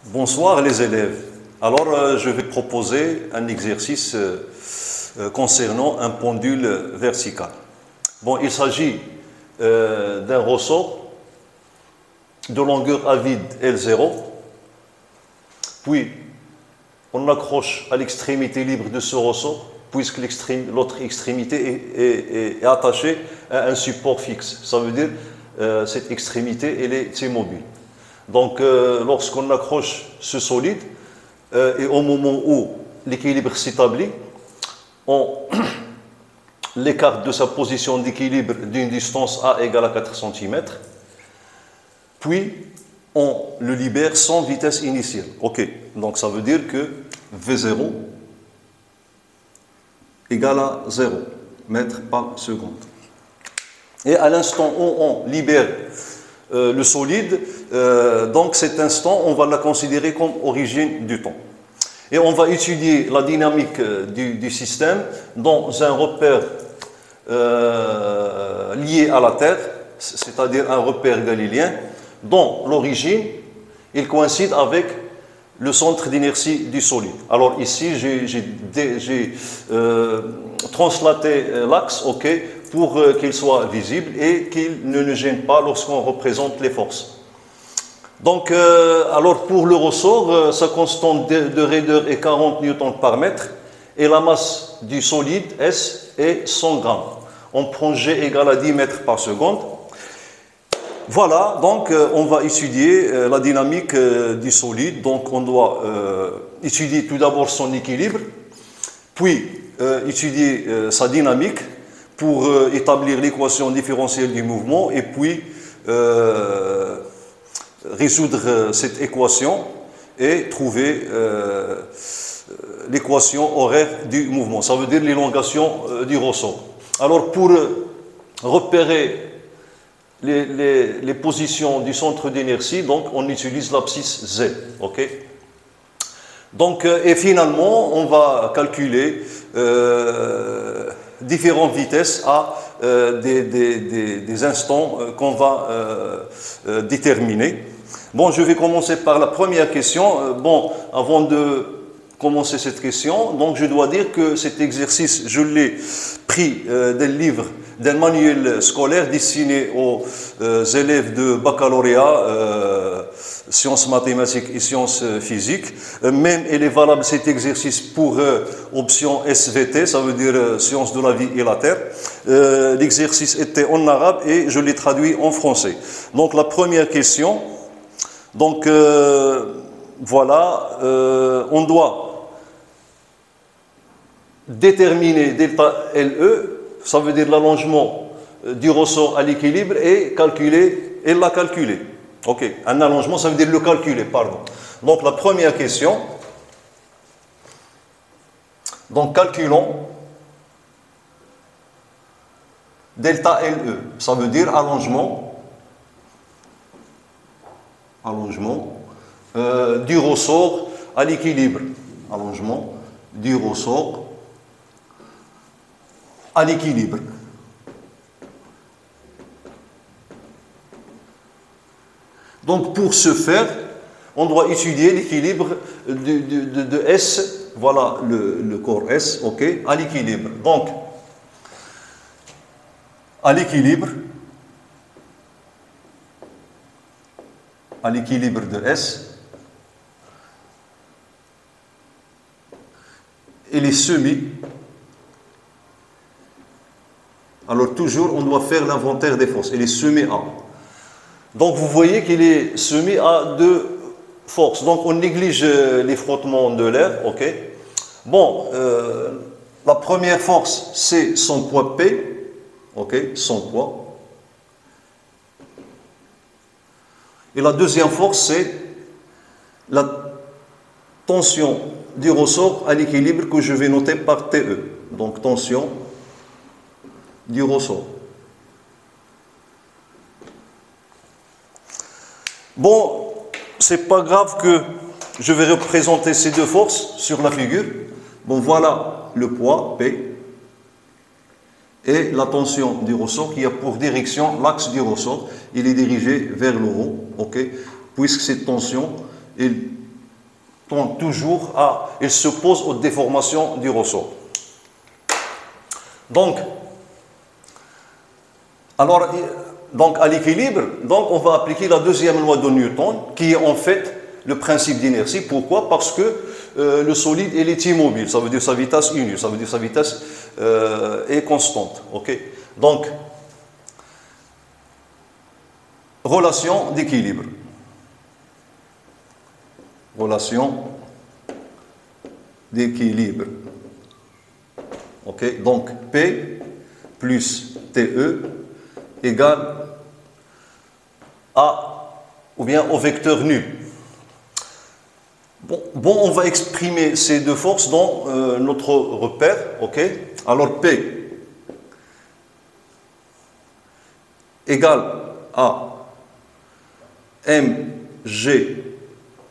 Bonsoir les élèves. Alors je vais proposer un exercice concernant un pendule vertical. Bon, il s'agit d'un ressort de longueur à vide L0, puis on accroche à l'extrémité libre de ce ressort, puisque l'autre extrémité est attachée à un support fixe. Ça veut dire cette extrémité elle est immobile. Donc lorsqu'on accroche ce solide, et au moment où l'équilibre s'établit, on l'écarte de sa position d'équilibre d'une distance A égale à 4 cm, puis on le libère sans vitesse initiale. Ok, donc ça veut dire que V0 égale à 0 mètres par seconde. Et à l'instant où on libère le solide, donc cet instant, on va la considérer comme origine du temps. Et on va étudier la dynamique du système dans un repère lié à la Terre, c'est-à-dire un repère galiléen, dont l'origine, il coïncide avec le centre d'inertie du solide. Alors ici, j'ai translaté l'axe, ok, pour qu'il soit visible et qu'il ne nous gêne pas lorsqu'on représente les forces. Donc, alors pour le ressort, sa constante de raideur est 40 newtons par mètre et la masse du solide, S, est 100 grammes. On prend G égale à 10 mètres par seconde. Voilà, donc on va étudier la dynamique du solide. Donc on doit étudier tout d'abord son équilibre, puis étudier sa dynamique pour établir l'équation différentielle du mouvement et puis résoudre cette équation et trouver l'équation horaire du mouvement. Ça veut dire l'élongation du ressort. Alors pour repérer les positions du centre d'inertie, donc on utilise l'abscisse Z. Ok. Donc, et finalement, on va calculer différentes vitesses à des instants qu'on va déterminer. Bon, je vais commencer par la première question. Bon, avant de commencer cette question, donc je dois dire que cet exercice, je l'ai pris d'un livre, d'un manuel scolaire destiné aux élèves de baccalauréat, sciences mathématiques et sciences physiques. Même il est valable cet exercice pour option SVT, ça veut dire sciences de la vie et la terre. L'exercice était en arabe et je l'ai traduit en français. Donc la première question, donc voilà, on doit déterminer delta LE, ça veut dire l'allongement du ressort à l'équilibre et calculer, et la calculer. Ok, un allongement, ça veut dire le calculer, pardon. Donc la première question, donc calculons delta LE, ça veut dire allongement du ressort à l'équilibre. Allongement du ressort à l'équilibre. Donc pour ce faire, on doit étudier l'équilibre de S, voilà le corps S, ok, à l'équilibre. Donc, à l'équilibre de S, il est semi. Alors toujours, on doit faire l'inventaire des forces. Il est semi A. Donc vous voyez qu'il est soumis à deux forces. Donc on néglige les frottements de l'air, ok. Bon, la première force c'est son poids P, ok, son poids. Et la deuxième force c'est la tension du ressort à l'équilibre que je vais noter par TE. Donc tension du ressort. Bon, c'est pas grave que je vais représenter ces deux forces sur la figure. Bon, voilà le poids P et la tension du ressort qui a pour direction l'axe du ressort. Il est dirigé vers le haut, ok, puisque cette tension, elle tend toujours à, il s'oppose aux déformations du ressort. Donc, à l'équilibre, donc on va appliquer la deuxième loi de Newton, qui est en fait le principe d'inertie. Pourquoi? Parce que le solide, il est immobile, ça veut dire sa vitesse est nulle, ça veut dire sa vitesse est constante. Okay? Donc, relation d'équilibre. Relation d'équilibre. Okay? Donc, P plus TE égale à, ou bien au vecteur nu. Bon, on va exprimer ces deux forces dans notre repère. Okay? Alors, P égale à mg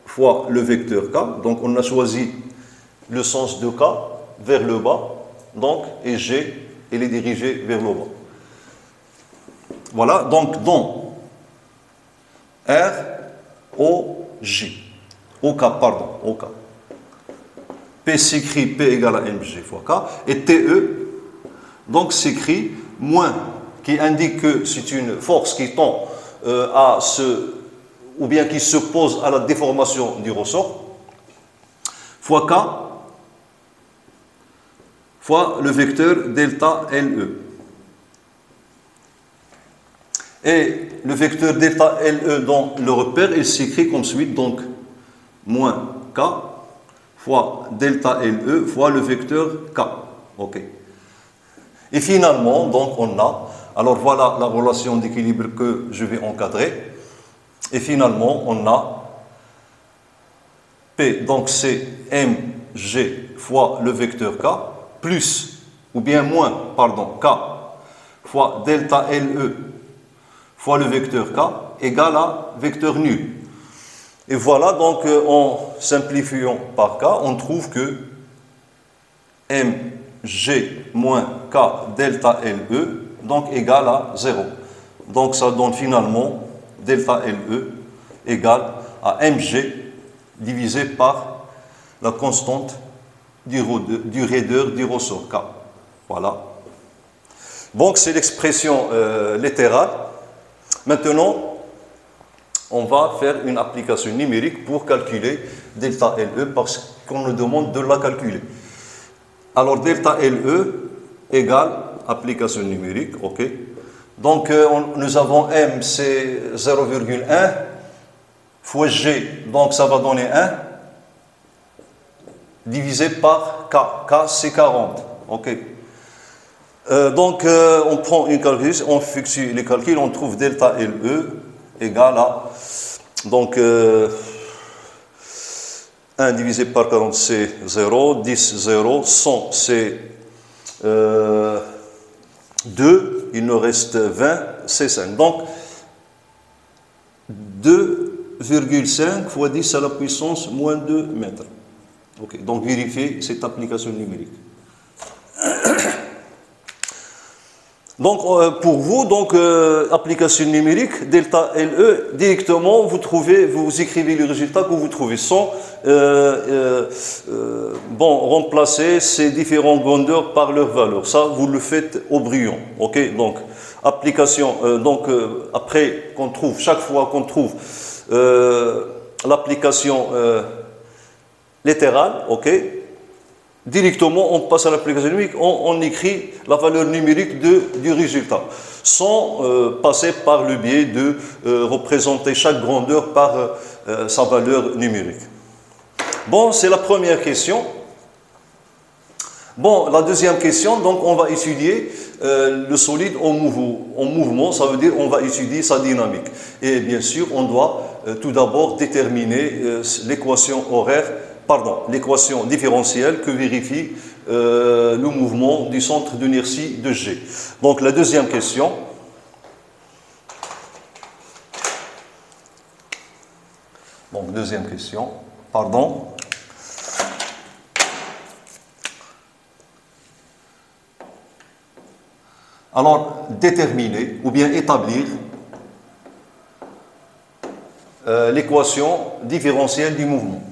fois le vecteur k. Donc, on a choisi le sens de k vers le bas. Donc, et g, il est dirigé vers le bas. Voilà, donc dans R, O, J. OK, pardon, OK. P s'écrit P égale à mg fois k. Et TE, donc s'écrit moins, qui indique que c'est une force qui tend à se, ou bien qui s'oppose à la déformation du ressort, fois k, fois le vecteur delta LE. Et le vecteur delta LE dans le repère, il s'écrit comme suit, donc moins k fois delta LE fois le vecteur k. Ok. Et finalement, donc on a, alors voilà la relation d'équilibre que je vais encadrer. Et finalement, on a P, donc c'est mg fois le vecteur k, plus, ou bien moins, pardon, k fois delta LE fois le vecteur k égale à vecteur nul. Et voilà, donc en simplifiant par k, on trouve que mg moins k delta LE donc égale à 0. Donc ça donne finalement delta LE égale à mg divisé par la constante du raideur du ressort k. Voilà. Donc c'est l'expression littérale. Maintenant, on va faire une application numérique pour calculer delta LE parce qu'on nous demande de la calculer. Alors, delta LE égale application numérique, ok. Donc, nous avons M, c'est 0,1 fois G, donc ça va donner 1, divisé par K. K, c'est 40, ok. Donc, on prend une calculatrice, on fixe les calculs, on trouve delta LE égale à, donc, 1 divisé par 40, c'est 0, 10, 0, 100, c'est 2, il nous reste 20, c'est 5. Donc, 2,5 fois 10 à la puissance moins 2 mètres. Okay. Donc, vérifiez cette application numérique. Donc, pour vous, donc, application numérique, delta LE, directement, vous écrivez le résultat que vous trouvez sans remplacer ces différentes grandeurs par leur valeur. Ça, vous le faites au brouillon. Ok, donc, application, après qu'on trouve, chaque fois qu'on trouve l'application littérale, ok, directement, on passe à l'application numérique, on écrit la valeur numérique du résultat, sans passer par le biais de représenter chaque grandeur par sa valeur numérique. Bon, c'est la première question. Bon, la deuxième question, donc on va étudier le solide en mouvement, ça veut dire on va étudier sa dynamique. Et bien sûr, on doit tout d'abord déterminer l'équation l'équation différentielle que vérifie le mouvement du centre d'inertie de G. Donc la deuxième question. Donc deuxième question, pardon. Alors déterminer ou bien établir l'équation différentielle du mouvement.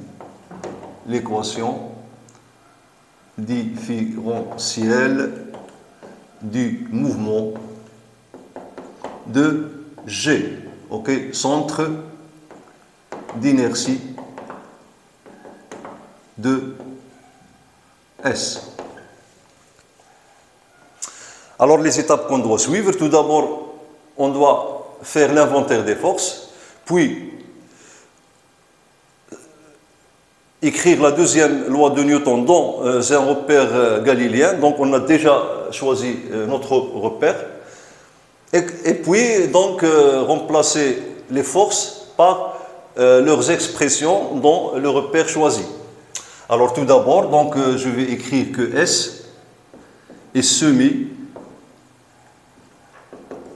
l'équation différentielle du mouvement de G, ok, centre d'inertie de S. Alors les étapes qu'on doit suivre, tout d'abord on doit faire l'inventaire des forces, puis écrire la deuxième loi de Newton dans un repère galiléen. Donc on a déjà choisi notre repère, et puis donc remplacer les forces par leurs expressions dans le repère choisi. Alors tout d'abord, donc je vais écrire que S est soumis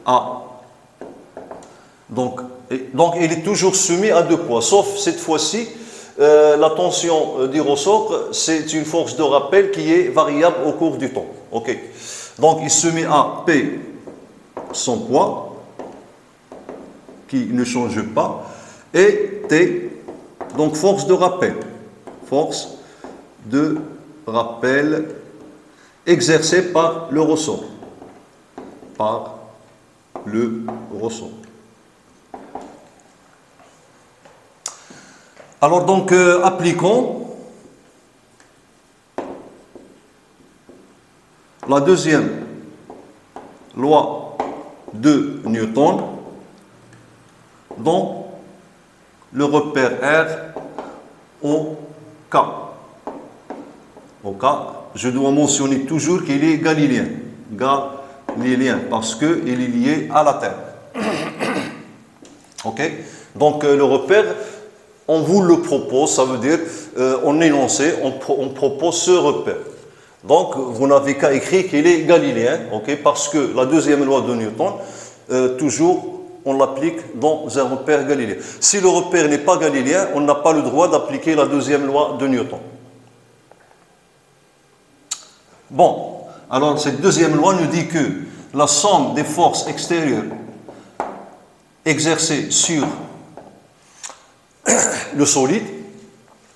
à, donc il est toujours soumis à deux poids, sauf cette fois-ci la tension du ressort, c'est une force de rappel qui est variable au cours du temps. Ok. Donc il se met à P son poids qui ne change pas, et T, donc force de rappel. Force de rappel exercée par le ressort. Par le ressort. Alors donc appliquons la deuxième loi de Newton dans le repère R au K. Au K, je dois mentionner toujours qu'il est galiléen. Galiléen, parce qu'il est lié à la Terre. Ok? Donc le repère, on vous le propose, ça veut dire, on énonce, on propose ce repère. Donc, vous n'avez qu'à écrire qu'il est galiléen, okay, parce que la deuxième loi de Newton, toujours, on l'applique dans un repère galiléen. Si le repère n'est pas galiléen, on n'a pas le droit d'appliquer la deuxième loi de Newton. Bon, alors cette deuxième loi nous dit que la somme des forces extérieures exercées sur le solide,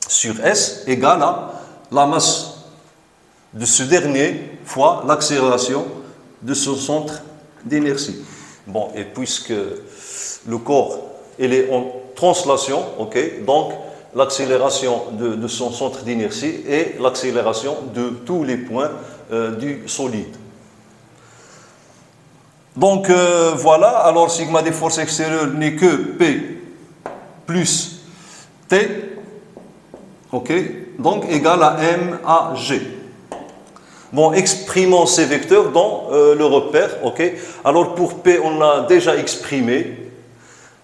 sur S, égale à la masse de ce dernier fois l'accélération de son centre d'inertie. Bon, et puisque le corps il est en translation, ok, donc l'accélération de son centre d'inertie et l'accélération de tous les points du solide. Donc voilà, alors sigma des forces extérieures n'est que P plus T, ok, donc égal à M à G. Bon, exprimons ces vecteurs dans le repère, ok. Alors pour P, on a déjà exprimé,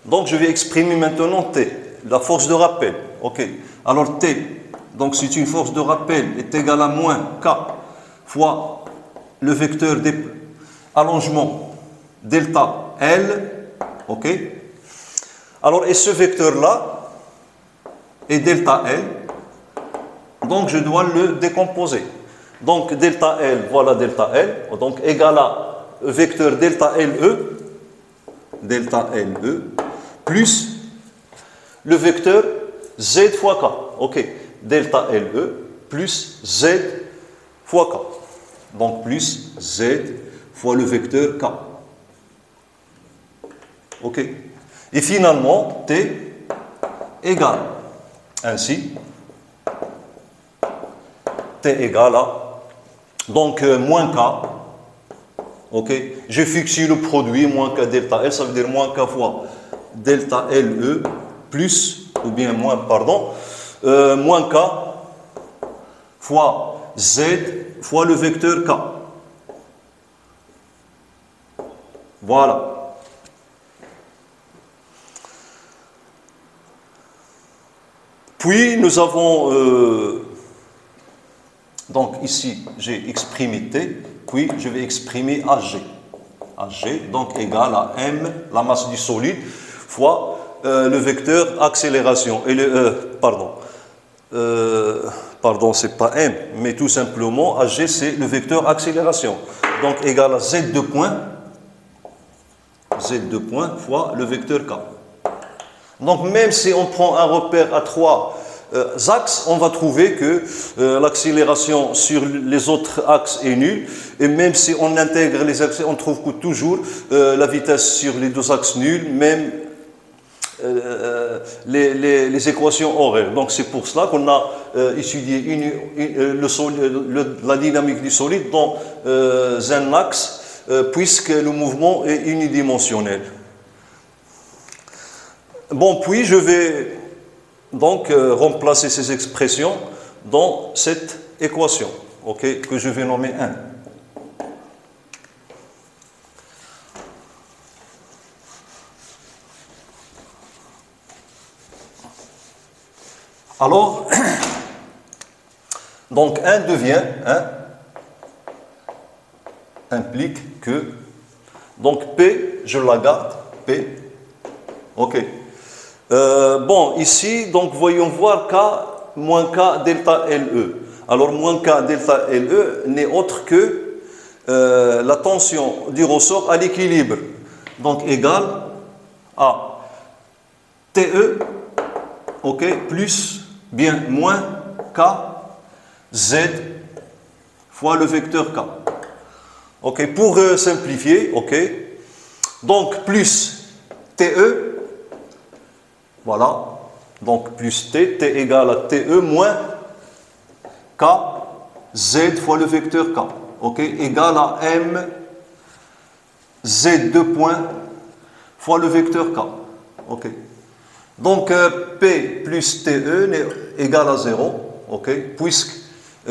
donc je vais exprimer maintenant T, la force de rappel, ok. Alors T, donc c'est une force de rappel, est égale à moins K fois le vecteur d'allongement delta L, ok. Alors, et ce vecteur-là, et delta L, donc je dois le décomposer. Donc delta L, voilà delta L, donc égal à vecteur delta LE, plus le vecteur Z fois K, ok, delta LE plus Z fois K, donc plus Z fois le vecteur K, ok, et finalement T égale, ainsi, T égale à, donc moins K, ok, j'ai fixé le produit, moins K delta L, ça veut dire moins K fois delta LE, plus, ou bien moins, pardon, moins K fois Z fois le vecteur K. Voilà. Puis nous avons, donc ici j'ai exprimé T, puis je vais exprimer AG. AG, donc égal à M, la masse du solide, fois le vecteur accélération. Et pardon, c'est pas M, mais tout simplement AG c'est le vecteur accélération. Donc égal à Z de point fois le vecteur K. Donc même si on prend un repère à 3 axes, on va trouver que l'accélération sur les autres axes est nulle. Et même si on intègre les axes, on trouve que toujours la vitesse sur les deux axes nulle, même les équations horaires. Donc c'est pour cela qu'on a étudié la dynamique du solide dans un axe, puisque le mouvement est unidimensionnel. Bon, puis je vais donc remplacer ces expressions dans cette équation, okay, que je vais nommer 1. Alors, donc 1 devient 1 implique que, donc P, je la garde, P, ok. Bon, ici, donc voyons voir K moins K delta LE. Alors, moins K delta LE n'est autre que la tension du ressort à l'équilibre. Donc, égale à TE, ok, plus, bien, moins K, Z, fois le vecteur K. Ok, pour simplifier, ok, donc plus TE, voilà, donc plus T, T égale à TE moins K, Z fois le vecteur K, ok, égale à M, Z2 points fois le vecteur K, ok. Donc P plus TE est égal à 0, ok, puisque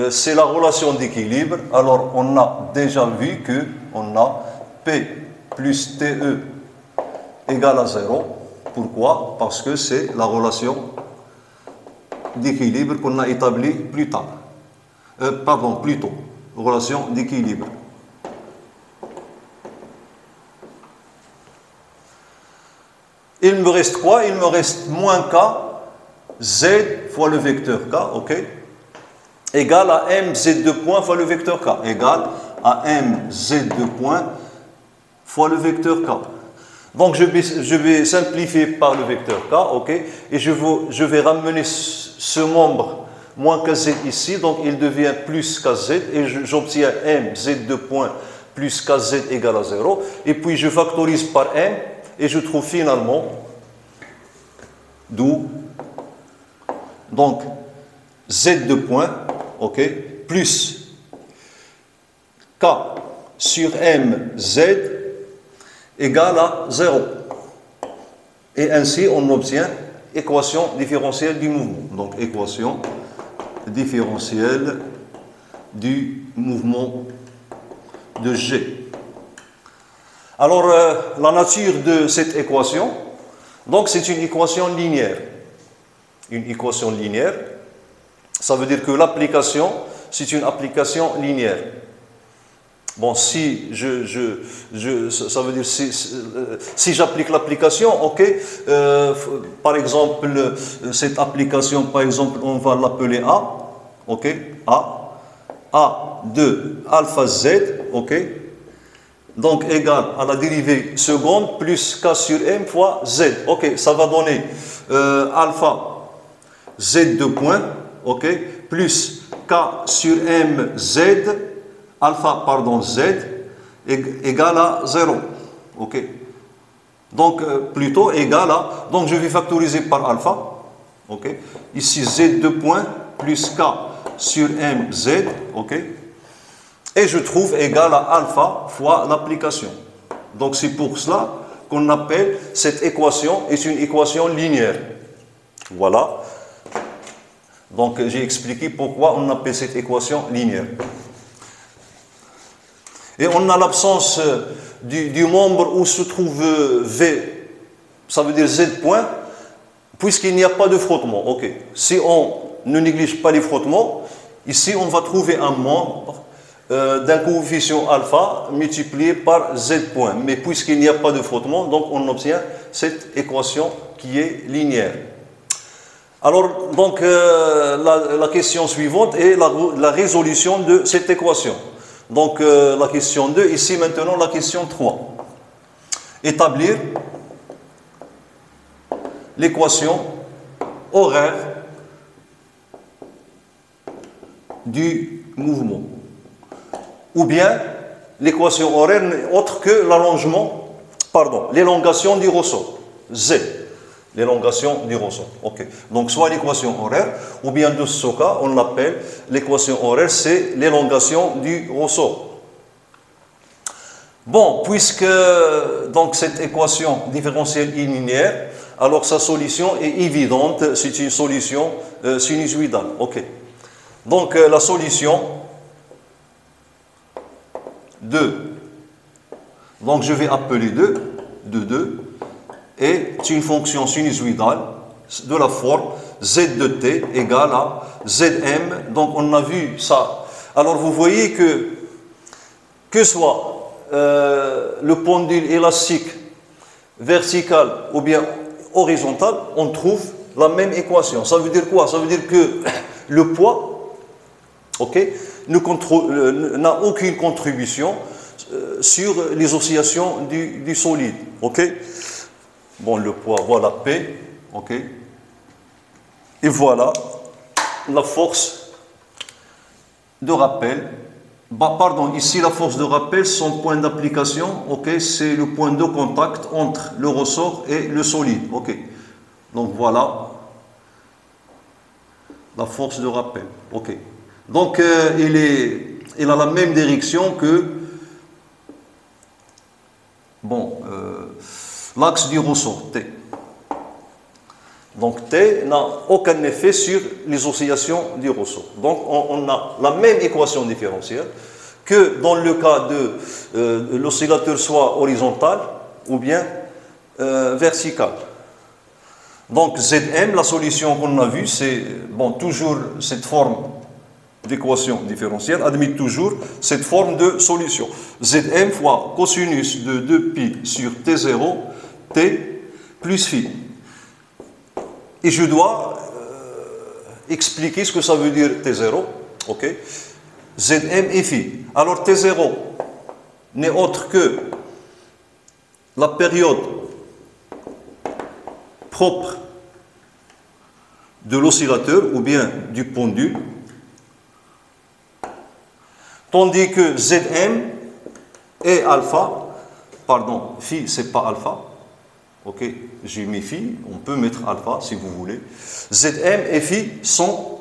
c'est la relation d'équilibre. Alors on a déjà vu que on a P plus TE égale à 0. Pourquoi? Parce que c'est la relation d'équilibre qu'on a établie plus tard. Plus tôt. Relation d'équilibre. Il me reste quoi? Il me reste moins K, Z fois le vecteur K, ok, égale à M, Z2 points fois le vecteur K, égale à M, Z2 points fois le vecteur K. Donc je vais simplifier par le vecteur K, ok, et je vais ramener ce membre moins KZ ici, donc il devient plus KZ, et j'obtiens M, Z2 points plus KZ égale à 0, et puis je factorise par M, et je trouve finalement, d'où, donc, Z2 points, ok, plus K sur M, Z, égale à 0. Et ainsi, on obtient équation différentielle du mouvement. Donc, équation différentielle du mouvement de G. Alors, la nature de cette équation, donc c'est une équation linéaire. Une équation linéaire, ça veut dire que l'application, c'est une application linéaire. Bon, si ça veut dire si j'applique l'application, ok, par exemple, cette application, par exemple, on va l'appeler A, ok, A de alpha Z, ok, donc égal à la dérivée seconde plus K sur M fois Z, ok, ça va donner alpha Z2 points, ok, plus K sur M Z, alpha, pardon, Z, égale à 0. Ok. Donc, plutôt égal à... Donc, je vais factoriser par alpha. Ok. Ici, Z2 points plus K sur M, Z. Ok. Et je trouve égal à alpha fois l'application. Donc, c'est pour cela qu'on appelle cette équation, est une équation linéaire. Voilà. Donc, j'ai expliqué pourquoi on appelle cette équation linéaire. Et on a l'absence du membre où se trouve V, ça veut dire Z point, puisqu'il n'y a pas de frottement. Ok. Si on ne néglige pas les frottements, ici on va trouver un membre d'un coefficient alpha multiplié par Z point. Mais puisqu'il n'y a pas de frottement, donc on obtient cette équation qui est linéaire. Alors, donc, la question suivante est la résolution de cette équation. Donc, la question 2, ici maintenant la question 3. Établir l'équation horaire du mouvement. Ou bien l'équation horaire n'est autre que l'allongement, pardon, l'élongation du ressort. Z, l'élongation du ressort. Ok. Donc soit l'équation horaire, ou bien de ce cas, on l'appelle l'équation horaire, c'est l'élongation du ressort. Bon, puisque donc cette équation différentielle est linéaire, alors sa solution est évidente, c'est une solution sinusoïdale. Ok. Donc la solution de, donc je vais appeler 2, est une fonction sinusoïdale de la forme z de t égale à zm. Donc on a vu ça. Alors vous voyez que soit le pendule élastique vertical ou bien horizontal, on trouve la même équation. Ça veut dire quoi? Ça veut dire que le poids, ok, n'a aucune contribution sur les oscillations du solide. Ok. Bon, le poids, voilà P. Ok. Et voilà la force de rappel. Pardon, ici la force de rappel, son point d'application, ok, c'est le point de contact entre le ressort et le solide. Ok. Donc voilà la force de rappel. Ok. Donc il a la même direction que l'axe du ressort T. Donc T n'a aucun effet sur les oscillations du ressort. Donc on a la même équation différentielle que dans le cas de l'oscillateur soit horizontal ou bien vertical. Donc Zm, la solution qu'on a vue, c'est toujours cette forme d'équation différentielle, admet toujours cette forme de solution. Zm fois cosinus de 2pi sur T0, T plus phi. Et je dois expliquer ce que ça veut dire T0. Ok. Zm et phi. Alors T0 n'est autre que la période propre de l'oscillateur ou bien du pendule, tandis que Zm est alpha, pardon, phi c'est pas alpha, ok, j'ai mis phi, on peut mettre alpha si vous voulez. Zm et phi sont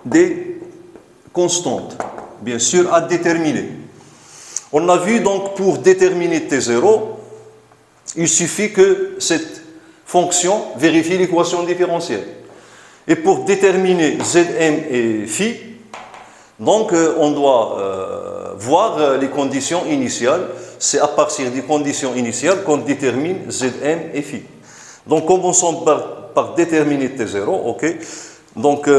des constantes, bien sûr à déterminer. On a vu donc pour déterminer T0, il suffit que cette fonction vérifie l'équation différentielle. Et pour déterminer Zm et phi, donc on doit voir les conditions initiales. C'est à partir des conditions initiales qu'on détermine Zm et phi. Donc commençons par déterminer T0, ok. Donc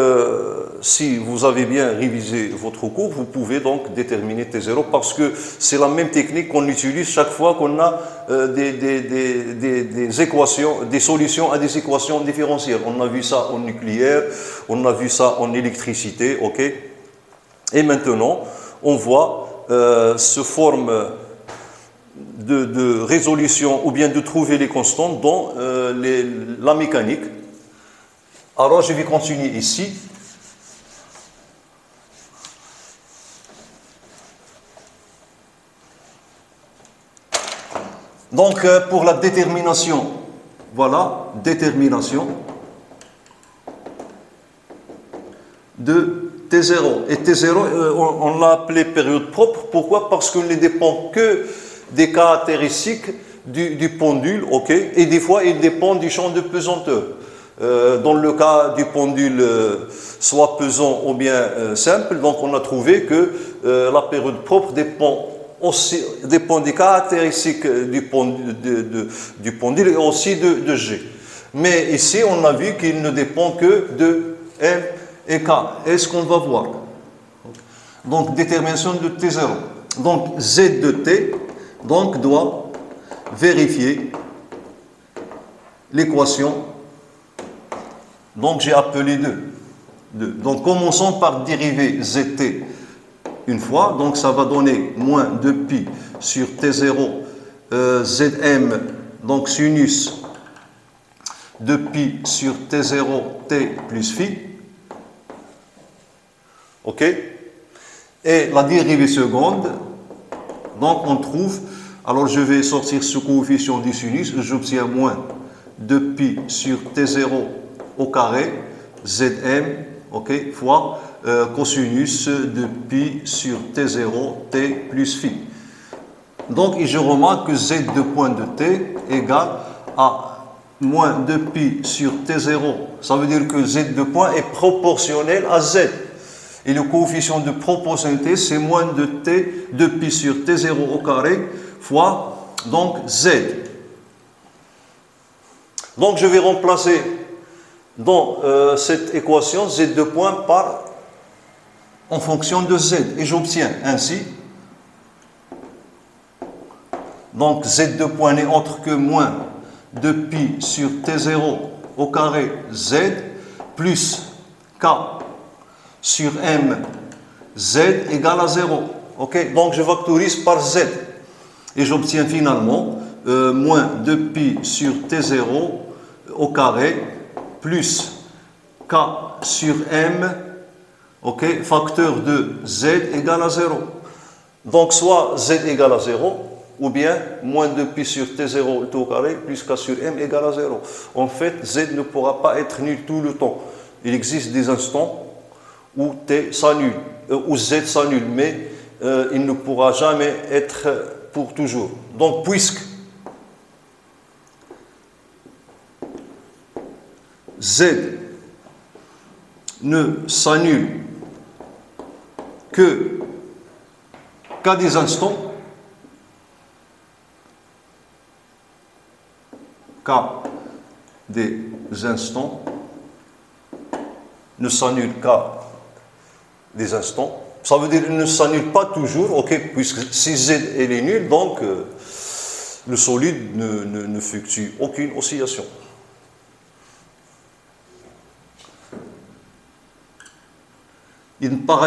si vous avez bien révisé votre cours, vous pouvez donc déterminer T0 parce que c'est la même technique qu'on utilise chaque fois qu'on a des équations, des solutions à des équations différentielles. On a vu ça en nucléaire, on a vu ça en électricité, ok. Et maintenant, on voit ce forme de résolution ou bien de trouver les constantes dans la mécanique. Alors, je vais continuer ici. Donc, pour la détermination, voilà, détermination de T0. Et T0, on l'a appelé période propre. Pourquoi? Parce qu'il ne dépend que des caractéristiques du pendule, ok, et des fois, il dépend du champ de pesanteur. Dans le cas du pendule soit pesant ou bien simple, donc on a trouvé que la période propre dépend des caractéristiques du pendule et aussi de G. Mais ici, on a vu qu'il ne dépend que de M et K. Est-ce qu'on va voir? Donc, détermination de T0. Donc, Z de T donc, doit vérifier l'équation. Donc, j'ai appelé 2. Donc, commençons par dériver ZT une fois. Donc, ça va donner moins 2pi sur T0 Zm, donc sinus 2pi sur T0 T plus phi. Ok? Et la dérivée seconde, donc on trouve, alors je vais sortir ce coefficient du sinus, j'obtiens moins 2pi sur t0 au carré, Zm, ok, fois cosinus de pi sur t0, t plus phi. Donc, je remarque que z de point de t égale à moins 2pi sur t0. Ça veut dire que z de point est proportionnel à z. Et le coefficient de proportionnalité, c'est moins de t, 2pi sur t0 au carré, fois donc z. Donc, je vais remplacer dans cette équation z de point par en fonction de z. Et j'obtiens ainsi, donc z de point n'est autre que moins 2pi sur t0 au carré z plus k sur m z égale à 0. Okay? Donc je factorise par z. Et j'obtiens finalement moins 2pi sur t0 au carré plus k sur m, okay, facteur de z égale à 0. Donc soit z égale à 0, ou bien moins 2pi sur t0 tout au carré plus k sur m égale à 0. En fait, z ne pourra pas être nul tout le temps. Il existe des instants où t s'annule, où z s'annule, mais il ne pourra jamais être pour toujours. Donc, puisque z ne s'annule qu'à des instants, ne s'annule qu'à des instants. Ça veut dire qu'il ne s'annule pas toujours, ok, puisque si z elle est nulle, donc le solide ne fluctue aucune oscillation. Par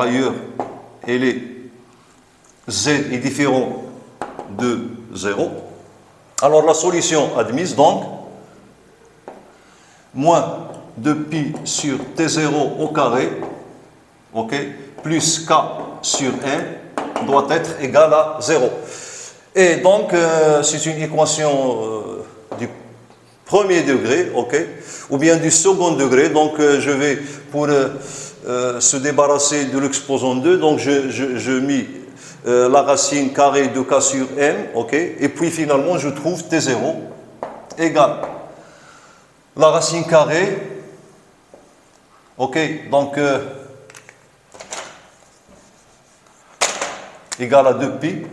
ailleurs, z est différent de 0. Alors la solution admise, donc, moins 2pi sur t0 au carré, okay, plus k sur m doit être égal à 0. Et donc, c'est une équation du premier degré, okay, ou bien du second degré. Donc, je vais, pour se débarrasser de l'exposant 2, donc je mis la racine carrée de k sur m, okay, et puis finalement, je trouve t0 égale la racine carrée, ok, donc égale à 2pi,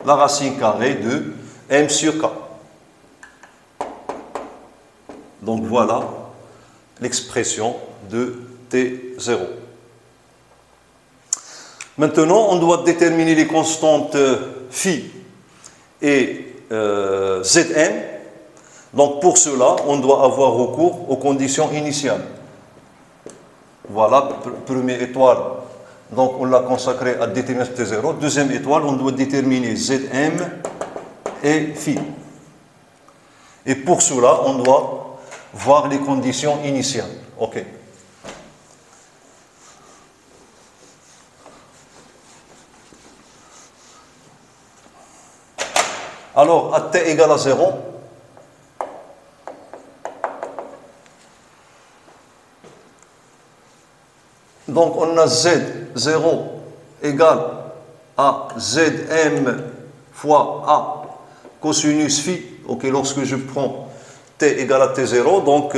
la racine carrée de m sur k. Donc voilà l'expression de T0. Maintenant, on doit déterminer les constantes phi et Zn. Donc pour cela, on doit avoir recours aux conditions initiales. Voilà, première étoile. Donc on l'a consacré à déterminer T0. Deuxième étoile, on doit déterminer Zm et phi. Et pour cela, on doit voir les conditions initiales. OK. Alors, à t égale à 0, donc on a Z0 égale à Zm fois A cosinus phi. Ok, lorsque je prends t égale à t0, donc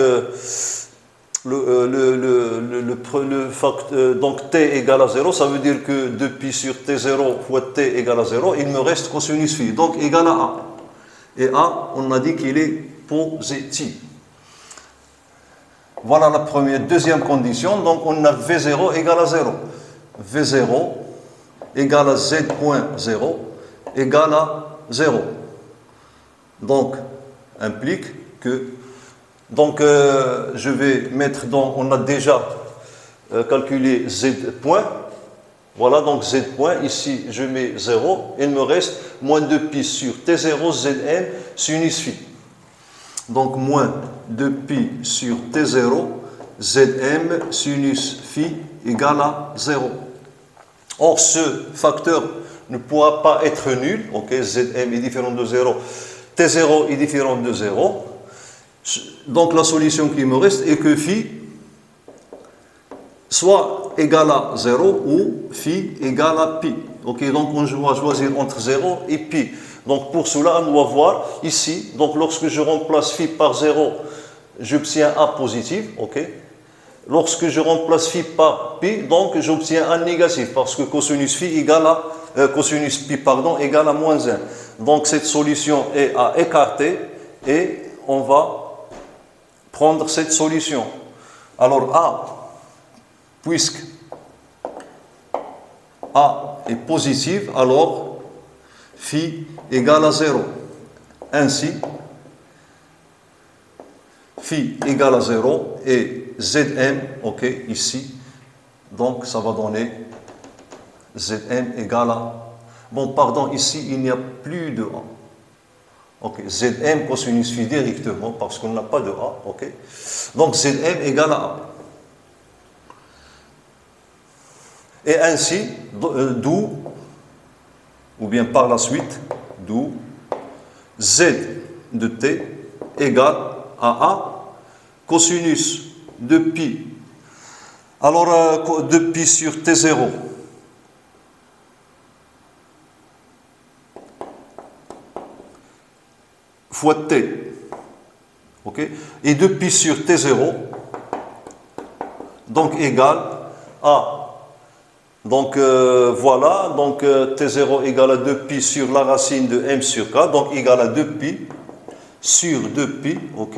donc t égale à 0, ça veut dire que 2pi sur t0 fois t égale à 0, il me reste cosinus phi, donc égal à A. Et A, on a dit qu'il est positif. Voilà la première. Deuxième condition, donc on a V0 égale à 0. V0 égale à Z.0 égale à 0. Donc, implique que... Donc, je vais mettre dans... On a déjà calculé Z point. Voilà, donc Z point, ici je mets 0, il me reste moins 2pi sur T0 Zm sinus phi. Donc moins 2pi sur T0 Zm sinus phi égale à 0. Or, ce facteur ne pourra pas être nul, ok, Zm est différent de 0, T0 est différent de 0. Donc la solution qui me reste est que phi soit égal à 0 ou phi égal à pi. Ok, donc on doit choisir entre 0 et pi. Donc pour cela, on doit voir ici, donc lorsque je remplace phi par 0, j'obtiens A positif, ok. Lorsque je remplace phi par pi, donc j'obtiens A négatif, parce que cosinus phi égale à, cosinus pi, pardon, égale à moins 1. Donc cette solution est à écarter et on va prendre cette solution. Alors A, puisque A est positif, alors phi égale à 0. Ainsi, phi égale à 0 et Zm, ok, ici, donc ça va donner Zm égale à... Bon, pardon, ici, il n'y a plus de A. Ok, Zm cosinus phi directement, parce qu'on n'a pas de A, ok. Donc Zm égale à A. Et ainsi, d'où, ou bien par la suite, d'où Z de T égale à A cosinus de pi. Alors, de pi sur T0. Fois T. Ok? Et de pi sur T0, donc égal à... Donc voilà, donc T0 égale à 2pi sur la racine de m sur k, donc égal à 2pi sur 2pi, ok,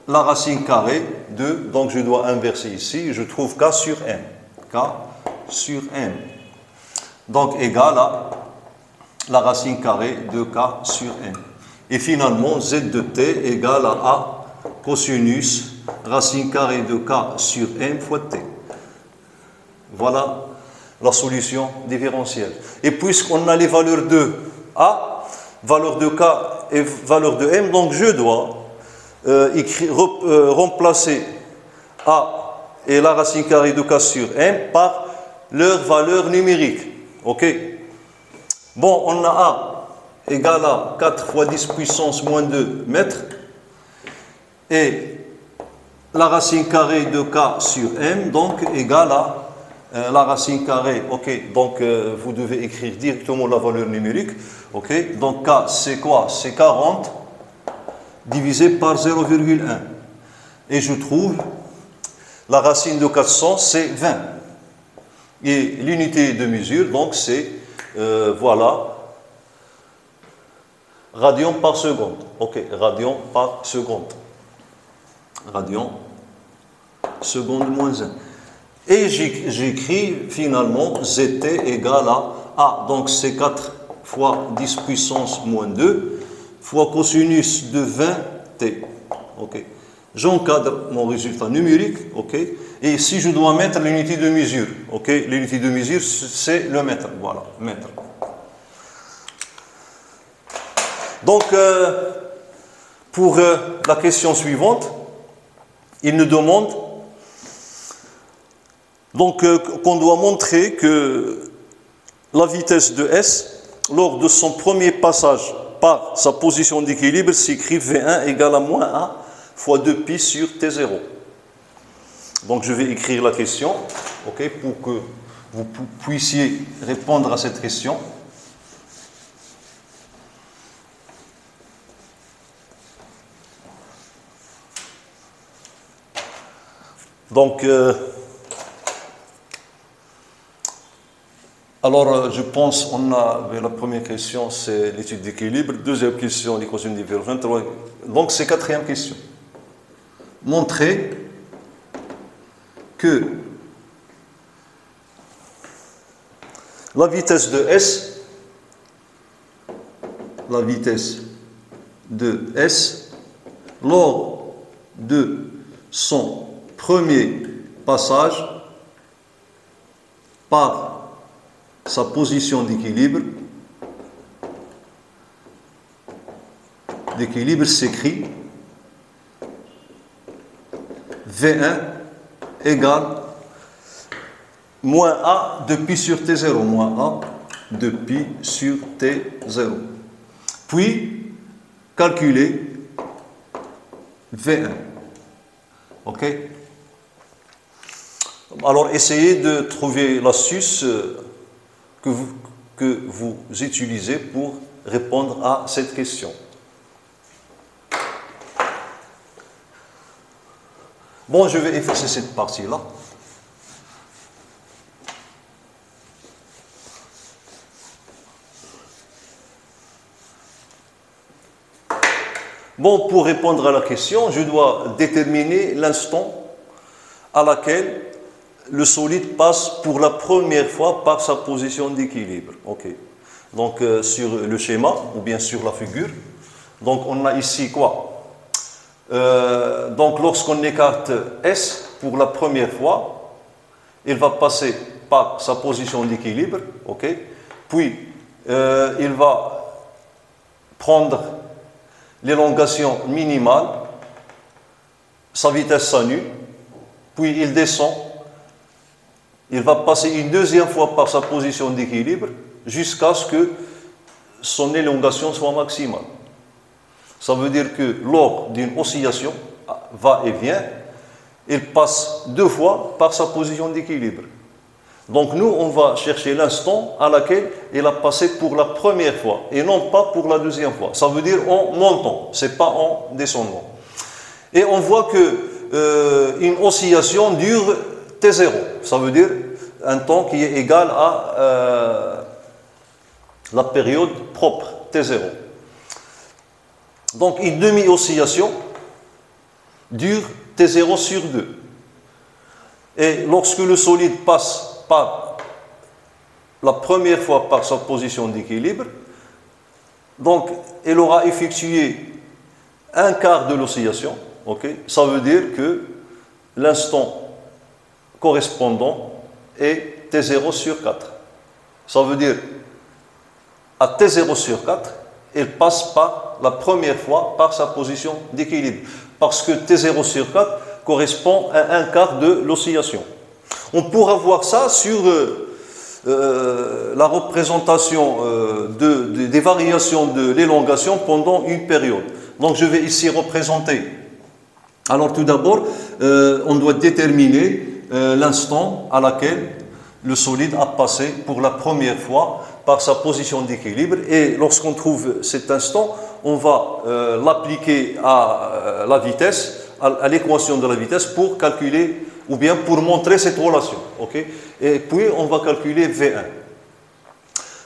la racine carrée de, donc je dois inverser ici, je trouve k sur m, k sur m, donc égal à la racine carrée de k sur m. Et finalement, z de t égale à a cosinus racine carrée de k sur m fois t. Voilà la solution différentielle. Et puisqu'on a les valeurs de A, valeur de K et valeur de M, donc je dois remplacer A et la racine carrée de K sur M par leur valeur numérique. Ok? Bon, on a A égale à 4 fois 10 puissance moins 2 mètres et la racine carrée de K sur M, donc égale à la racine carrée, ok, donc vous devez écrire directement la valeur numérique, ok, donc K c'est quoi? C'est 40 divisé par 0,1 et je trouve la racine de 400 c'est 20 et l'unité de mesure donc c'est voilà radian par seconde, ok, radian par seconde, radian seconde moins 1. Et j'écris finalement Zt égale à A. Donc c'est 4 fois 10 puissance moins 2 fois cosinus de 20t. Okay. J'encadre mon résultat numérique. Okay. Et si je dois mettre l'unité de mesure, okay, l'unité de mesure c'est le mètre. Voilà, mètre. Donc pour la question suivante, il nous demande donc qu'on doit montrer que la vitesse de S, lors de son premier passage par sa position d'équilibre, s'écrit V1 égale à moins A fois 2pi sur T0. Donc je vais écrire la question, okay, pour que vous puissiez répondre à cette question. Donc alors, je pense, on a, la première question, c'est l'étude d'équilibre. Deuxième question, l'équation divergente. Donc, c'est quatrième question. Montrer que la vitesse de S, lors de son premier passage par sa position d'équilibre s'écrit V1 égale moins A de pi sur T0, moins A de pi sur T0. Puis, calculer V1. OK? Alors, essayez de trouver l'astuce que vous utilisez pour répondre à cette question. Bon, je vais effacer cette partie-là. Bon, pour répondre à la question, je dois déterminer l'instant à laquelle le solide passe pour la première fois par sa position d'équilibre. OK. Donc, sur le schéma, ou bien sur la figure, donc on a ici quoi? Donc, lorsqu'on écarte S pour la première fois, il va passer par sa position d'équilibre, OK? Puis, il va prendre l'élongation minimale, sa vitesse s'annule, puis il descend, il va passer une deuxième fois par sa position d'équilibre jusqu'à ce que son élongation soit maximale. Ça veut dire que lors d'une oscillation, va et vient, il passe deux fois par sa position d'équilibre. Donc nous, on va chercher l'instant à laquelle il a passé pour la première fois et non pas pour la deuxième fois. Ça veut dire en montant, ce n'est pas en descendant. Et on voit que une oscillation dure T0. Ça veut dire un temps qui est égal à la période propre, T0. Donc une demi-oscillation dure T0 sur 2. Et lorsque le solide passe par la première fois par sa position d'équilibre, donc il aura effectué un quart de l'oscillation. Okay? Ça veut dire que l'instant correspondant est T0 sur 4. Ça veut dire à T0 sur 4, il passe par la première fois par sa position d'équilibre. Parce que T0 sur 4 correspond à un quart de l'oscillation. On pourra voir ça sur la représentation des variations de l'élongation pendant une période. Donc je vais ici représenter. Alors tout d'abord, on doit déterminer l'instant à laquelle le solide a passé pour la première fois par sa position d'équilibre. Et lorsqu'on trouve cet instant, on va l'appliquer à la vitesse, à l'équation de la vitesse pour calculer ou bien pour montrer cette relation. Okay? Et puis on va calculer V1.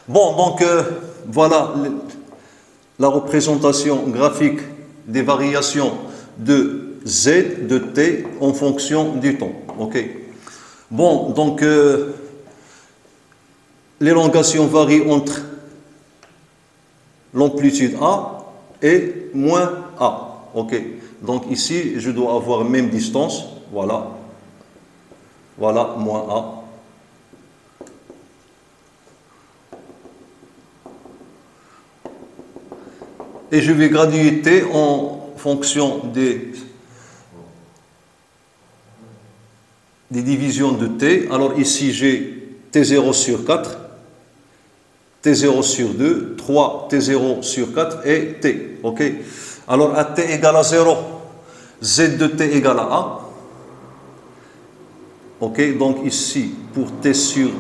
Bon, donc voilà la représentation graphique des variations de Z, de T en fonction du temps. Okay? Bon, donc l'élongation varie entre l'amplitude A et moins A. OK. Donc ici, je dois avoir même distance. Voilà. Voilà, moins A. Et je vais graduer T en fonction des divisions de T. Alors ici, j'ai T0 sur 4. T0 sur 2, 3 T0 sur 4 et T. OK. Alors, à T égale à 0, Z de T égale à A. OK. Donc, ici, pour T sur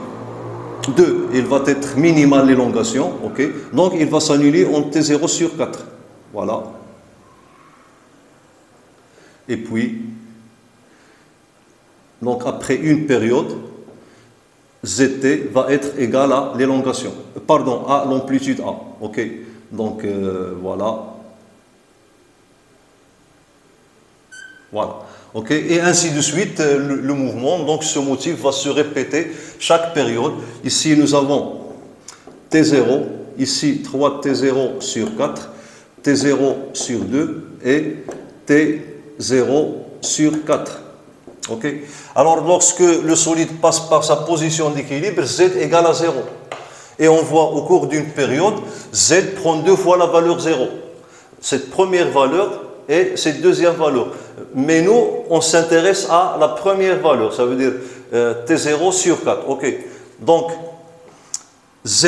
2, il va être minimal l'élongation. OK. Donc, il va s'annuler en T0 sur 4. Voilà. Et puis, donc, après une période, ZT va être égal à l'élongation, pardon, à l'amplitude A. OK. Donc, voilà. Voilà. OK. Et ainsi de suite, le mouvement, donc ce motif va se répéter chaque période. Ici, nous avons T0, ici 3 T0 sur 4, T0 sur 2 et T0 sur 4. OK. Alors, lorsque le solide passe par sa position d'équilibre, Z égale à 0. Et on voit au cours d'une période, Z prend 2 fois la valeur 0. Cette première valeur et cette deuxième valeur. Mais nous, on s'intéresse à la première valeur, ça veut dire T0 sur 4. Ok. Donc, Z,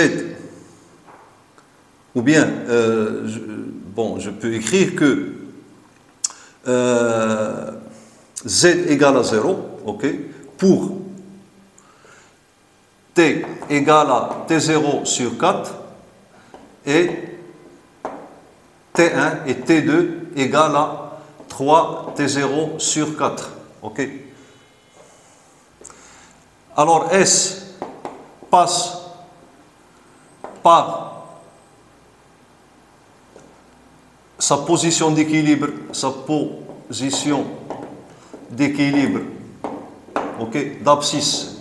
ou bien, je peux écrire que Z égale à 0, ok, pour T égale à T0 sur 4 et T1 et T2 égale à 3 T0 sur 4. Ok. Alors S passe par sa position d'équilibre, ok, d'abscisse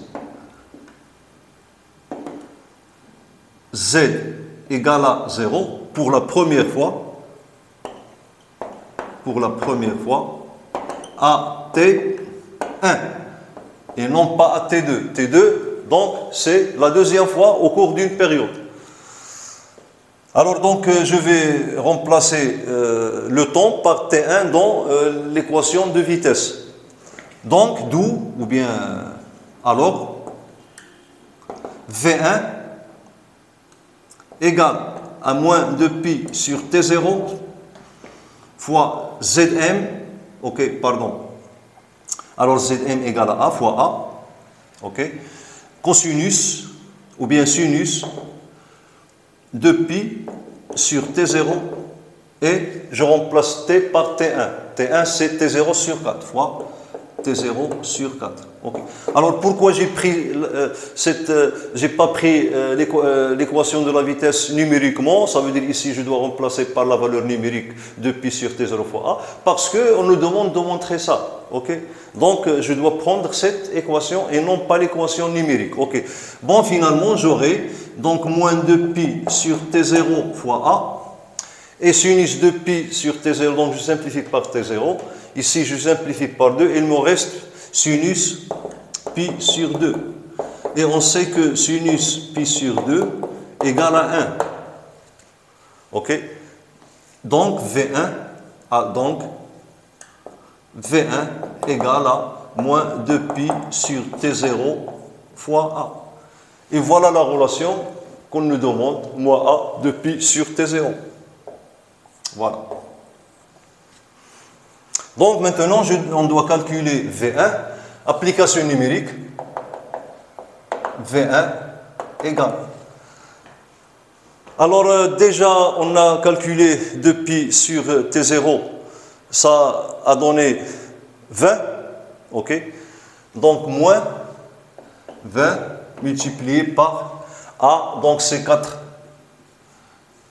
Z égale à 0 pour la première fois à T1 et non pas à T2. T2, donc, c'est la deuxième fois au cours d'une période. Alors, donc, je vais remplacer le temps par T1 dans l'équation de vitesse. Donc, d'où, ou bien, alors, V1 égale à moins 2pi sur T0 fois Zm, ok, pardon. Alors, Zm égale à A fois A, ok, cosinus, ou bien sinus, 2pi sur T0, et je remplace T par T1. T1, c'est T0 sur 4 fois T0 sur 4. Okay. Alors, pourquoi j'ai pris j'ai pas pris l'équation de la vitesse numériquement? Ça veut dire ici, je dois remplacer par la valeur numérique de pi sur T0 fois A, parce qu'on nous demande de montrer ça. Okay. Donc, je dois prendre cette équation et non pas l'équation numérique. Okay. Bon, finalement, j'aurai donc moins 2pi sur T0 fois A, et sinus de pi sur T0, donc je simplifie par T0. Ici, je simplifie par 2, et il me reste sinus pi sur 2. Et on sait que sinus pi sur 2 égale à 1. Ok? Donc, V1 égale à moins 2pi sur T0 fois A. Et voilà la relation qu'on nous demande, moins A de pi sur T0. Voilà. Donc maintenant, on doit calculer V1, application numérique, V1 égale. Alors déjà, on a calculé 2pi sur T0, ça a donné 20, ok. Donc moins 20 multiplié par A, donc c'est 4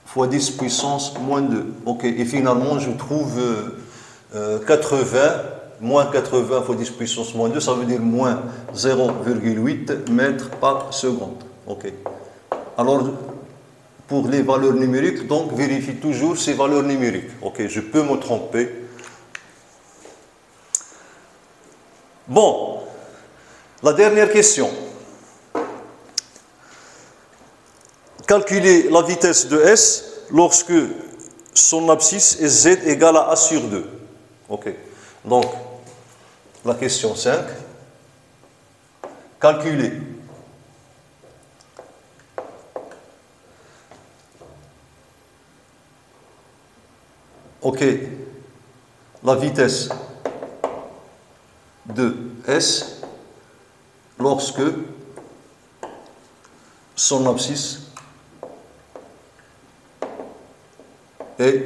fois 10 puissance moins 2. Ok, et finalement, je trouve 80, moins 80 fois 10 puissance moins 2, ça veut dire moins 0,8 mètres par seconde. Ok. Alors, pour les valeurs numériques, donc, vérifie toujours ces valeurs numériques. Ok, je peux me tromper. Bon, la dernière question. Calculer la vitesse de S lorsque son abscisse est Z égale à A sur 2. Ok. Donc, la question 5. Calculer la vitesse de S lorsque son abscisse est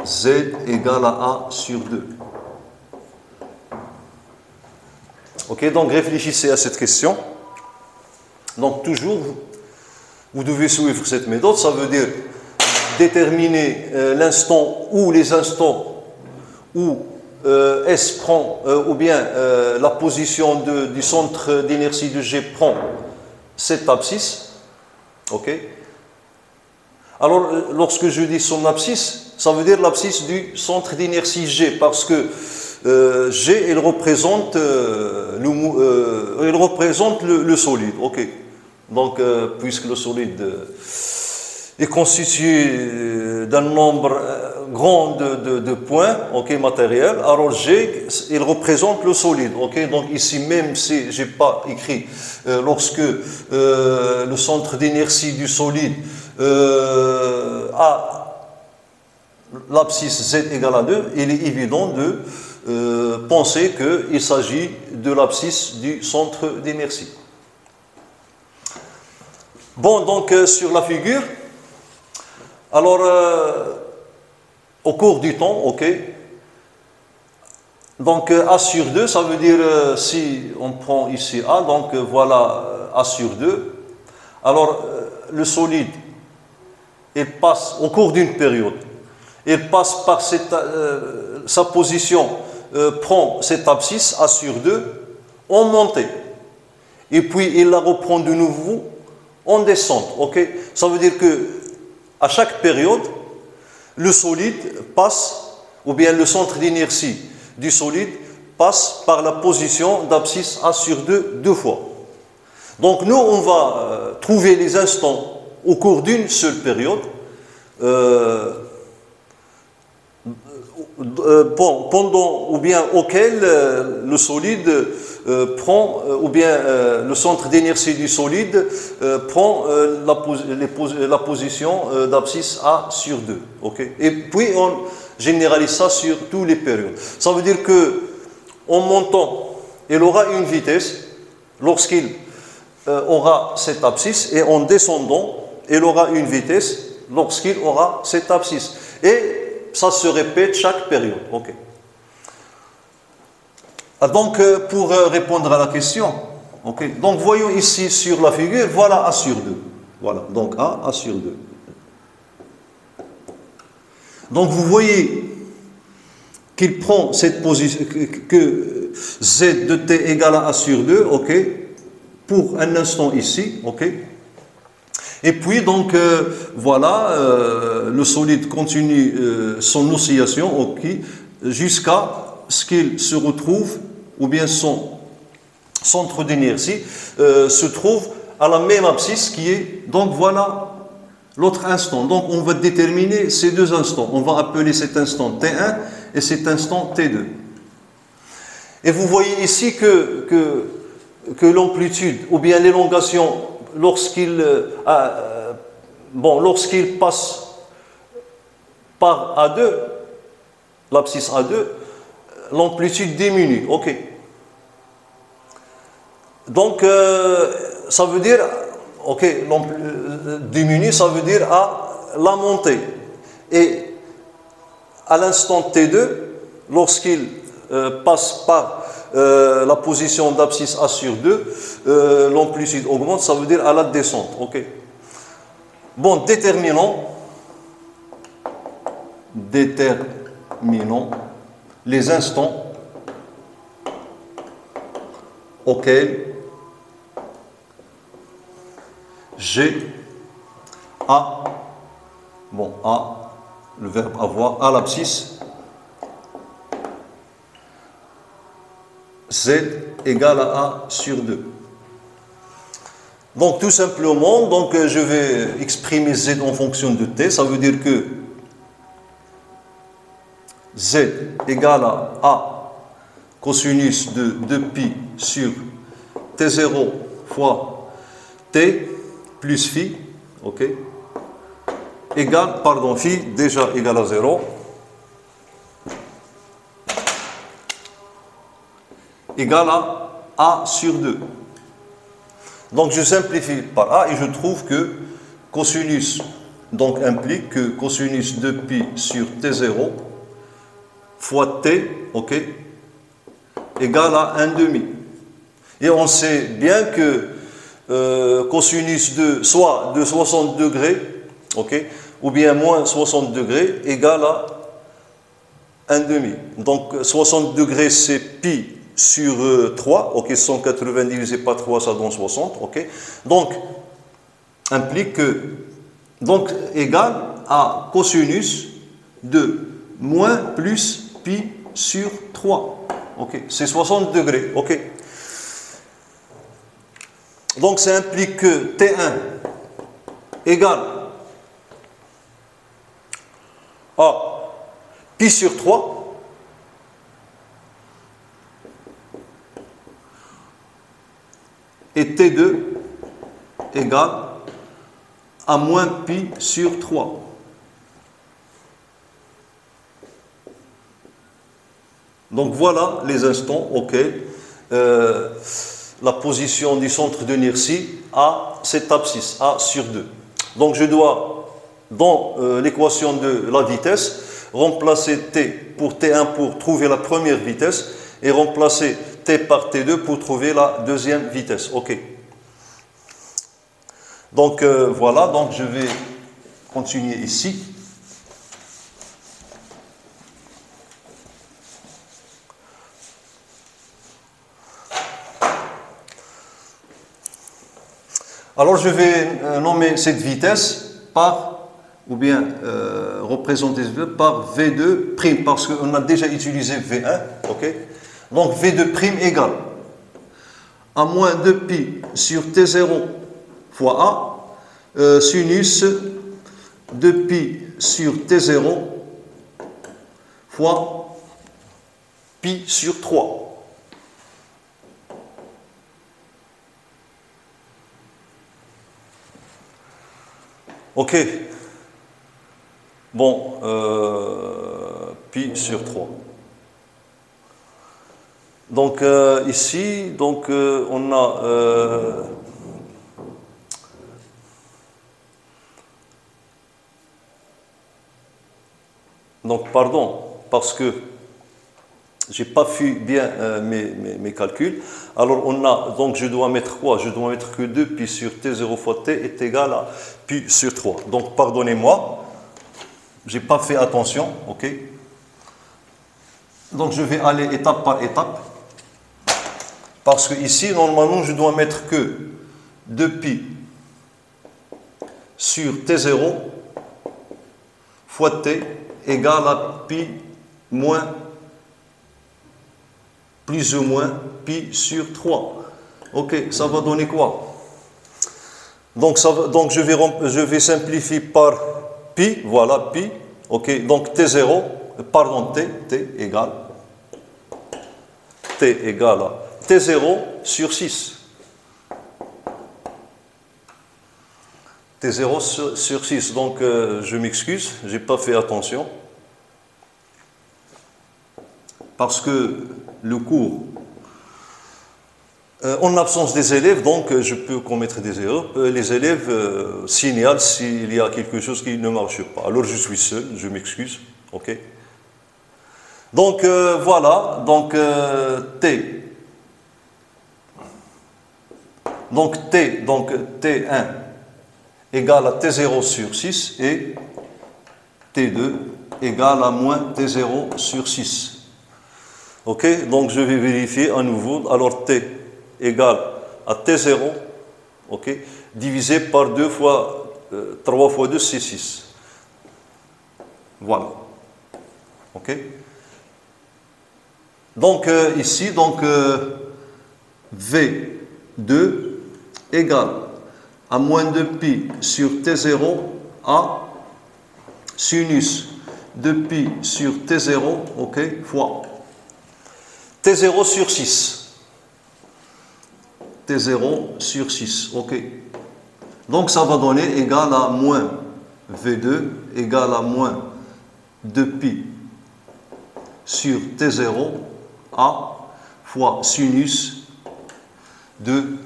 Z égale à A sur 2. Ok, donc réfléchissez à cette question. Donc toujours, vous devez suivre cette méthode, ça veut dire déterminer l'instant ou les instants où S prend, ou bien la position du centre d'inertie de G prend cette abscisse. Ok. Alors, lorsque je dis son abscisse, ça veut dire l'abscisse du centre d'inertie G, parce que G, il représente le solide. Ok. Donc, puisque le solide est constitué d'un nombre grand de points, ok, matériels, alors G, il représente le solide, ok. Donc ici, même si j'ai pas écrit, lorsque le centre d'inertie du solide a l'abscisse Z égale à 2, il est évident de penser qu'il s'agit de l'abscisse du centre d'inertie. Bon, donc sur la figure, alors au cours du temps, ok, donc A sur 2, ça veut dire si on prend ici A, donc voilà A sur 2, alors le solide, il passe au cours d'une période, il passe par sa position, prend cette abscisse A sur 2 en montée, et puis il la reprend de nouveau en descente, ok. Ça veut dire que à chaque période, le solide passe, ou bien le centre d'inertie du solide passe par la position d'abscisse A sur 2 deux fois. Donc nous, on va trouver les instants au cours d'une seule période, pendant ou bien auquel le solide prend, ou bien le centre d'inertie du solide prend la position d'abscisse A sur 2. Okay? Et puis on généralise ça sur toutes les périodes. Ça veut dire que en montant, il aura une vitesse lorsqu'il aura cette abscisse, et en descendant, il aura une vitesse lorsqu'il aura cette abscisse. Et ça se répète chaque période. Okay. Donc, pour répondre à la question, okay. Donc voyons ici sur la figure, voilà A sur 2. Voilà, donc A sur 2. Donc vous voyez qu'il prend cette position, que Z de T égale à A sur 2, ok, pour un instant ici, ok. Et puis donc voilà, le solide continue son oscillation, ok, jusqu'à ce qu'il se retrouve, ou bien son centre d'inertie se trouve à la même abscisse qui est, donc voilà l'autre instant. Donc on va déterminer ces deux instants. On va appeler cet instant T1 et cet instant T2. Et vous voyez ici que l'amplitude, ou bien l'élongation, lorsqu'il passe par A2, l'abscisse A2, l'amplitude diminue. Ok. Donc, ça veut dire, ok, diminue, ça veut dire à la montée. Et à l'instant T2, lorsqu'il passe par la position d'abscisse A sur 2, l'amplitude augmente, ça veut dire à la descente. Ok. Bon, déterminons les instants auxquels G A, bon, A, le verbe avoir, à l'abscisse, Z égale à A sur 2. Donc tout simplement, donc, je vais exprimer Z en fonction de T, ça veut dire que Z égale à A cosinus de 2pi sur T0 fois T plus phi, ok, égale, pardon, phi déjà égale à 0, égale à A sur 2. Donc je simplifie par A et je trouve que cosinus donc implique que cosinus de pi sur T0 fois T, ok, égale à 1/2. Et on sait bien que cosinus de soit de 60 degrés, ok, ou bien moins 60 degrés égale à 1/2. Donc 60 degrés c'est pi sur 3, ok, 180 divisé par 3 ça donne 60, ok. Donc implique que, donc égal à cosinus de moins plus pi sur 3, ok, c'est 60 degrés, ok. Donc ça implique que T1 égale à pi sur 3 et T2 égale à moins pi sur 3. Donc voilà les instants auxquels la position du centre d'inertie a cette abscisse, A sur 2. Donc je dois, dans l'équation de la vitesse, remplacer T pour T1 pour trouver la première vitesse et remplacer T par T2 pour trouver la deuxième vitesse. OK. Donc voilà, donc je vais continuer ici. Alors je vais nommer cette vitesse par, ou bien représenter par V2 prime, parce qu'on a déjà utilisé V1, ok? Donc V2 prime égale à moins 2pi sur T0 fois A, sinus 2pi sur T0 fois pi sur 3. Ok. Bon, pi sur 3. Donc ici, donc on a donc pardon, parce que j'ai pas fait bien mes calculs. Alors on a, donc je dois mettre quoi? Je dois mettre que 2 pi sur T0 fois T est égal à pi sur 3. Donc pardonnez-moi, j'ai pas fait attention, ok? Donc je vais aller étape par étape. Parce que ici, normalement, je dois mettre que 2pi sur T0 fois T égale à pi moins plus ou moins pi sur 3. Ok, ça va donner quoi? Donc, donc je vais simplifier par pi, voilà pi. Ok, donc T0, pardon, T égale à T0 sur 6. T0 sur 6, donc je m'excuse, je n'ai pas fait attention. Parce que le cours, en absence des élèves, donc je peux commettre des erreurs. Les élèves signalent s'il y a quelque chose qui ne marche pas. Alors je suis seul, je m'excuse. Ok. Donc voilà, donc T. Donc T, donc T1 égale à T0 sur 6 et T2 égale à moins T0 sur 6. Ok, donc je vais vérifier à nouveau. Alors T égale à T0, ok, divisé par 2 fois 3 fois 2, c'est 6. Voilà. Ok. Donc ici, donc V2 égale à moins 2pi sur T0 à sinus 2pi sur T0, ok, fois T0 sur 6. T0 sur 6, ok. Donc ça va donner égal à moins V2 égale à moins 2pi sur T0 A fois sinus de.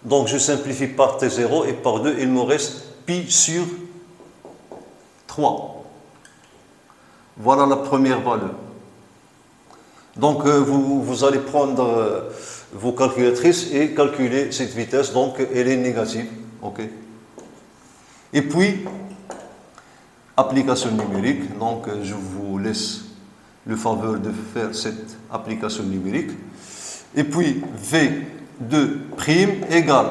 Donc je simplifie par T0 et par 2, il me reste pi sur 3. Voilà la première valeur. Donc vous allez prendre vos calculatrices et calculer cette vitesse, donc elle est négative. Ok. Et puis, application numérique, donc je vous laisse le faveur de faire cette application numérique. Et puis V2' égale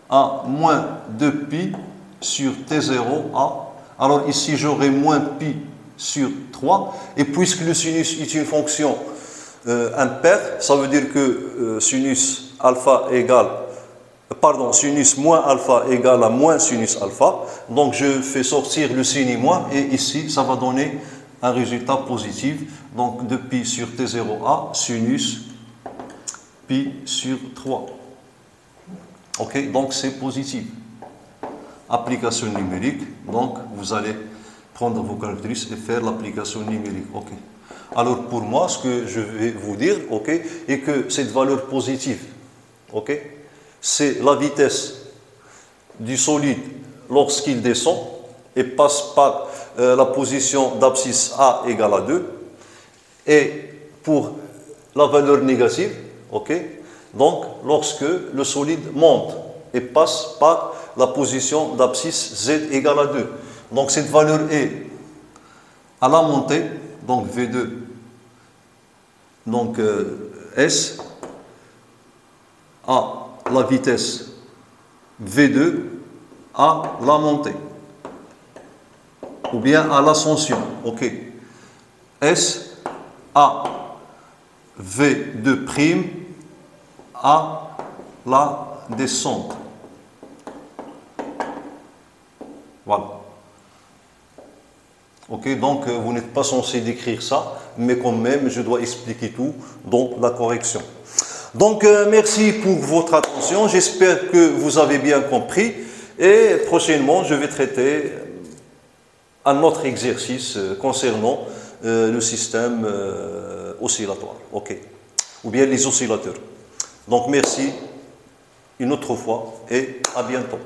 à moins 2pi sur T0A. Alors ici j'aurai moins pi sur 3. Et puisque le sinus est une fonction impair, ça veut dire que sinus alpha égale pardon, sinus moins alpha égale à moins sinus alpha. Donc je fais sortir le signe moins et ici ça va donner un résultat positif. Donc de pi sur T0A sinus pi sur 3. Ok, donc c'est positif. Application numérique, donc vous allez prendre vos calculatrices et faire l'application numérique. Ok. Alors pour moi, ce que je vais vous dire, ok, est que cette valeur positive, ok, c'est la vitesse du solide lorsqu'il descend et passe par la position d'abscisse A égale à 2. Et pour la valeur négative, ok, donc lorsque le solide monte et passe par la position d'abscisse Z égale à 2. Donc cette valeur est à la montée, donc V2, donc S, à la vitesse V2 à la montée, ou bien à l'ascension, ok. S à V2' à la descente. Voilà. Ok, donc vous n'êtes pas censé décrire ça, mais quand même, je dois expliquer tout dans la correction. Donc, merci pour votre attention. J'espère que vous avez bien compris. Et prochainement, je vais traiter un autre exercice concernant le système oscillatoire. Ok, ou bien les oscillateurs. Donc, merci une autre fois et à bientôt.